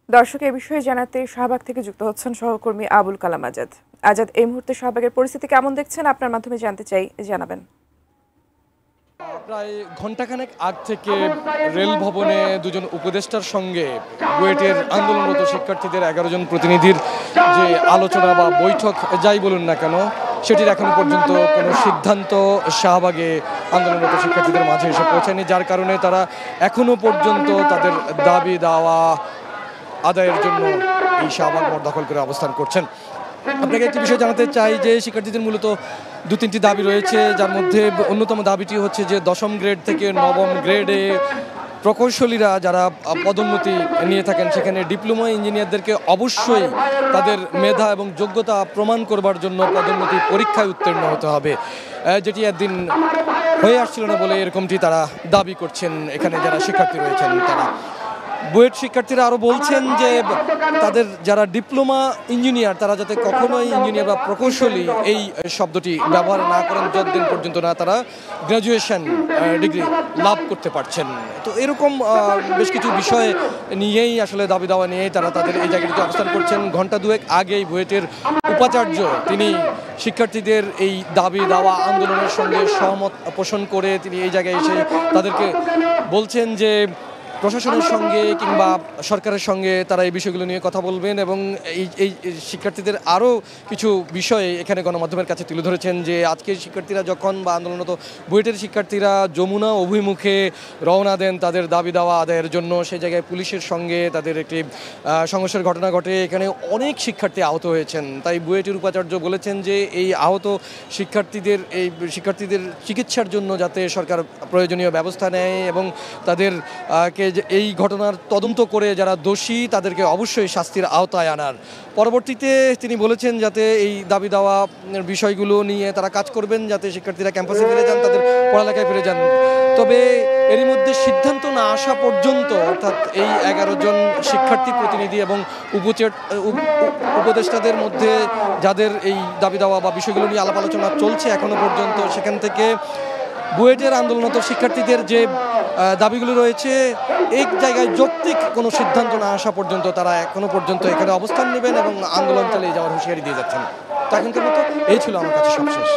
দর্শক এ বিষয়ে জানাতে শাহবাগ থেকে যুক্ত হচ্ছেন সহকর্মী আবুল কালাম আজাদ। আজাদ, এই মুহূর্তে শাহবাগের পরিস্থিতি কেমন দেখছেন? আপনার মাধ্যমে জানতে চাই, জানাবেন। প্রায় ঘণ্টাখানেক আগ থেকে রেল ভবনে দুজন উপদেষ্টার সঙ্গে বুয়েটের আন্দোলনরত শিক্ষার্থীদের 11 জন প্রতিনিধির যে আলোচনা বা বৈঠক যাই বলুন না কেন, সেটির এখনো পর্যন্ত কোনো সিদ্ধান্ত শাহবাগে আন্দোলনরত শিক্ষার্থীদের মাঝে এসে পৌঁছায়নি, যার কারণে তারা এখনো পর্যন্ত তাদের দাবি দাওয়া আদায়ের জন্য এই শাহবাগ মোড় দখল করে অবস্থান করছেন। আপনাকে একটি বিষয় জানাতে চাই যে শিক্ষার্থীদের মূলত দু তিনটি দাবি রয়েছে, যার মধ্যে অন্যতম দাবিটি হচ্ছে যে 10ম গ্রেড থেকে 9ম গ্রেডে প্রকৌশলীরা যারা পদোন্নতি নিয়ে থাকেন সেখানে ডিপ্লোমা ইঞ্জিনিয়ারদেরকে অবশ্যই তাদের মেধা এবং যোগ্যতা প্রমাণ করবার জন্য পদোন্নতি পরীক্ষায় উত্তীর্ণ হতে হবে, যেটি একদিন হয়ে আসছিল না বলে এরকমটি তারা দাবি করছেন এখানে যারা শিক্ষার্থী রয়েছেন তারা। বুয়েট শিক্ষার্থীরা আরও বলছেন যে তাদের যারা ডিপ্লোমা ইঞ্জিনিয়ার তারা যাতে কখনোই ইঞ্জিনিয়ার বা প্রকৌশলী এই শব্দটি ব্যবহার না করেন যতদিন পর্যন্ত না তারা গ্র্যাজুয়েশন ডিগ্রি লাভ করতে পারছেন। তো এরকম বেশ কিছু বিষয় নিয়েই আসলে দাবি দাওয়া নিয়েই তারা তাদের এই জায়গাটিতে অবস্থান করছেন। ঘণ্টা দুয়েক আগেই বুয়েটের উপাচার্য তিনি শিক্ষার্থীদের এই দাবি দাওয়া আন্দোলনের সঙ্গে সহমত পোষণ করে তিনি এই জায়গায় এসে তাদেরকে বলছেন যে প্রশাসনের সঙ্গে কিংবা সরকারের সঙ্গে তারা এই বিষয়গুলো নিয়ে কথা বলবেন এবং এই শিক্ষার্থীদের আরও কিছু বিষয় এখানে গণমাধ্যমের কাছে তুলে ধরেছেন যে আজকে শিক্ষার্থীরা যখন বা আন্দোলনরত বুয়েটের শিক্ষার্থীরা যমুনা অভিমুখে রওনা দেন তাদের দাবি দাওয়া আদায়ের জন্য, সেই জায়গায় পুলিশের সঙ্গে তাদের একটি সংঘর্ষের ঘটনা ঘটে, এখানে অনেক শিক্ষার্থী আহত হয়েছেন। তাই বুয়েটের উপাচার্য বলেছেন যে এই আহত শিক্ষার্থীদের চিকিৎসার জন্য যাতে সরকার প্রয়োজনীয় ব্যবস্থা নেয় এবং তাদেরকে এই ঘটনার তদন্ত করে যারা দোষী তাদেরকে অবশ্যই শাস্তির আওতায় আনার। পরবর্তীতে তিনি বলেছেন যাতে এই দাবি দাওয়া বিষয়গুলো নিয়ে তারা কাজ করবেন, যাতে শিক্ষার্থীরা ক্যাম্পাসে ফিরে যান, তাদের পড়ালেখায় ফিরে যান। তবে এরই মধ্যে সিদ্ধান্ত না আসা পর্যন্ত অর্থাৎ এই 11 জন শিক্ষার্থী প্রতিনিধি এবং উপদেষ্টাদের মধ্যে যাদের এই দাবি দাওয়া বা বিষয়গুলো নিয়ে আলাপ আলোচনা চলছে এখনো পর্যন্ত, সেখান থেকে বুয়েটের আন্দোলনরত শিক্ষার্থীদের যে দাবিগুলো রয়েছে এই জায়গায় যৌক্তিক কোনো সিদ্ধান্ত না আসা পর্যন্ত তারা এখনো পর্যন্ত এখানে অবস্থান নেবেন এবং আন্দোলন চালিয়ে যাওয়ার হুঁশিয়ারি দিয়ে যাচ্ছেন। তো এখনকার মতো এই ছিল আমার কাছে সবশেষ।